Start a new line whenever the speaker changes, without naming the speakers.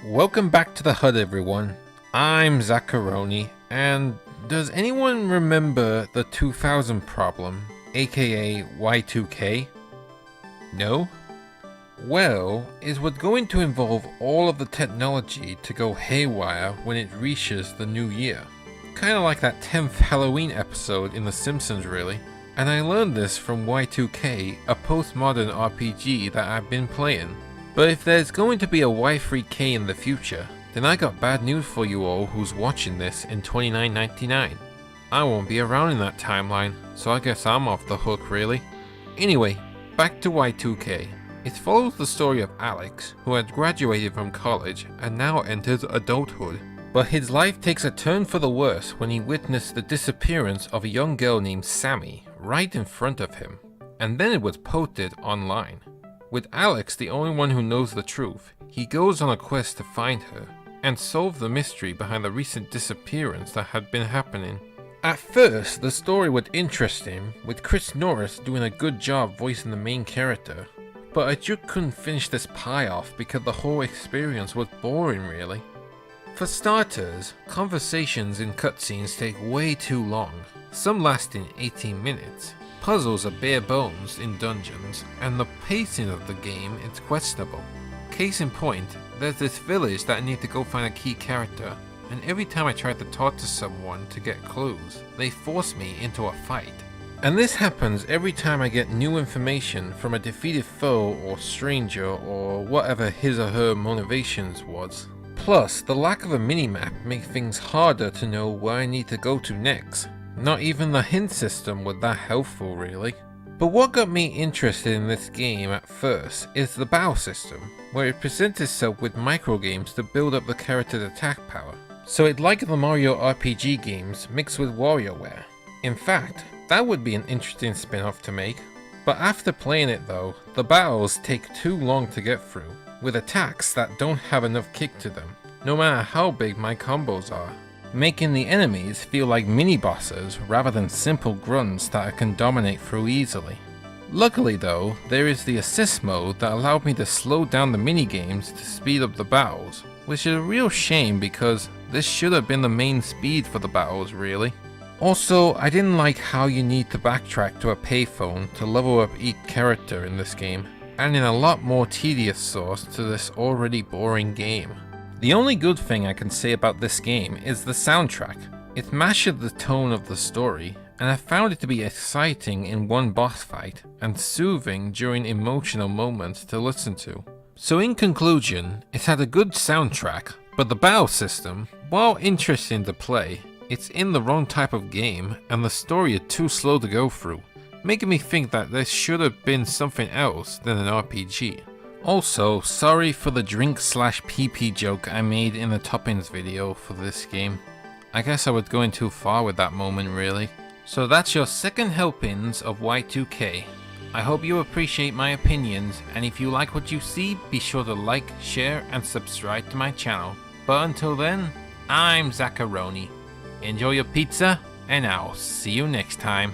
Welcome back to the HUD, everyone. I'm Zacharoni, and does anyone remember the 2000 problem, aka Y2K? No? Well, is we're going to involve all of the technology to go haywire when it reaches the new year. Kinda like that 10th Halloween episode in The Simpsons, really. And I learned this from Y2K, a postmodern RPG that I've been playing. But if there's going to be a Y3K in the future, then I got bad news for you all who's watching this in 2999. I won't be around in that timeline, so I guess I'm off the hook really. Anyway, back to Y2K. It follows the story of Alex, who had graduated from college and now enters adulthood. But his life takes a turn for the worse when he witnessed the disappearance of a young girl named Sammy right in front of him. And then it was posted online. With Alex the only one who knows the truth, he goes on a quest to find her and solve the mystery behind the recent disappearance that had been happening. At first, the story would interest him, with Chris Norris doing a good job voicing the main character, but I just couldn't finish this pie off because the whole experience was boring really. For starters, conversations in cutscenes take way too long, some lasting 18 minutes. Puzzles are bare bones in dungeons, and the pacing of the game is questionable. Case in point, there's this village that I need to go find a key character, and every time I try to talk to someone to get clues, they force me into a fight. And this happens every time I get new information from a defeated foe or stranger or whatever his or her motivations was. Plus, the lack of a minimap makes things harder to know where I need to go to next. Not even the hint system was that helpful really. But what got me interested in this game at first is the battle system, where it presents itself with microgames to build up the character's attack power. So it's like the Mario RPG games mixed with WarioWare. In fact, that would be an interesting spin-off to make. But after playing it though, the battles take too long to get through, with attacks that don't have enough kick to them, no matter how big my combos are, making the enemies feel like mini-bosses rather than simple grunts that I can dominate through easily. Luckily though, there is the assist mode that allowed me to slow down the minigames to speed up the battles, which is a real shame because this should have been the main speed for the battles really. Also, I didn't like how you need to backtrack to a payphone to level up each character in this game, adding a lot more tedious sauce to this already boring game. The only good thing I can say about this game is the soundtrack. It matches the tone of the story, and I found it to be exciting in one boss fight, and soothing during emotional moments to listen to. So in conclusion, it had a good soundtrack, but the battle system, while interesting to play, it's in the wrong type of game, and the story is too slow to go through, making me think that this should have been something else than an RPG. Also, sorry for the drink/PP joke I made in the toppings video for this game. I guess I was going too far with that moment really. So that's your second helpings of Y2K. I hope you appreciate my opinions, and if you like what you see, be sure to like, share and subscribe to my channel. But until then, I'm Zacharoni. Enjoy your pizza, and I'll see you next time.